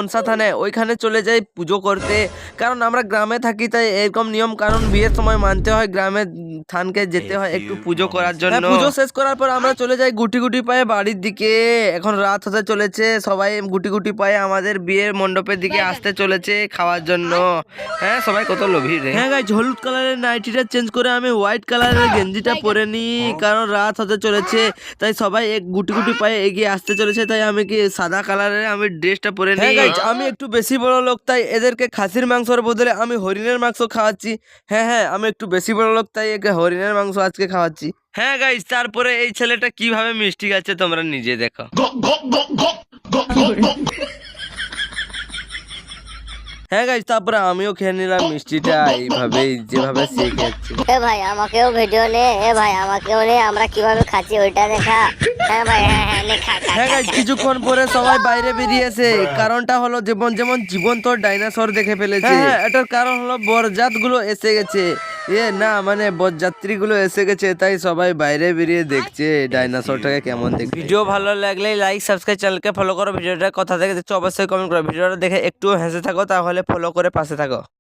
মনসা থানে ওইখানে চলে যাই পুজো করতে। কারণ আমরা গ্রামে থাকি, তাই এরকম নিয়ম কারণ বিয়ের সময় মানতে হয়, গ্রামে থানকে যেতে হয় একটু পুজো করার জন্য। পুজো শেষ করার পর আমরা চলে যাই গুটি গুটি পায়ে বাড়ির দিকে। এখন রাত হতে চলেছে, সবাই গুটি গুটি পায়ে আমাদের বিয়ের মণ্ডপের দিকে আসতে চলেছে খাওয়ার জন্য। হ্যাঁ সবাই কত লোভী রে। হ্যাঁ গাইজ, হলুদ কালারের নাইটিটা চেঞ্জ করে আমি হোয়াইট কালারের গেঞ্জিটা পরে নিই, কারণ রাত হতে চলেছে। তাই সবাই এক গুটি গুটি পায়ে এগিয়ে আসতে চলেছে, তাই আমি কি সাদা কালারের আমি ড্রেসটা পরে নিই। আমি একটু বেশি বড় লোক, তাই এদেরকে খাসির মাংসের বদলে আমি হরিণের মাংস খাওয়াচ্ছি। হ্যাঁ, আমি একটু বেশি বড় লোক, তাই একে হরিণের মাংস আজকে খাওয়াচ্ছি। হ্যাঁ গাইজ, তারপরে এই ছেলেটা কিভাবে মিষ্টি খাচ্ছে তোমরা নিজে দেখো। হ্যাঁ গাইজ, তারপরে আমিও খেয়ে নিলাম মিষ্টিটা এইভাবেই যেভাবে সে খেয়েছে। এ ভাই আমাকেও ভিডিও নে, এ ভাই আমাকেও নে, আমরা কিভাবে খাচ্ছি ওইটা দেখা। হ্যাঁ ভাই, হ্যাঁ নে, খা খা। হ্যাঁ গাইজ, কিছুক্ষণ পরে সবাই বাইরে বেরিয়েছে। কারণটা হলো যেমন যেমন জীবন্ত ডাইনোসর দেখে ফেলেছে। হ্যাঁ, এটার কারণ হলো বরযাত গুলো এসে গেছে। না মানে বরযাত্রী গুলো এসে গেছে, তাই সবাই বাইরে বেরিয়ে দেখছে ডাইনোসরটাকে কেমন দেখতে। ভিডিও ভালো লাগলে লাইক সাবস্ক্রাইব, চ্যানেলকে ফলো করো। ভিডিওটা কথা থেকে দেখছো অবশ্যই কমেন্ট করো। ভিডিওটা দেখে একটু হেসে থাকো, তাহলে ফলো করে পাশে থাকো।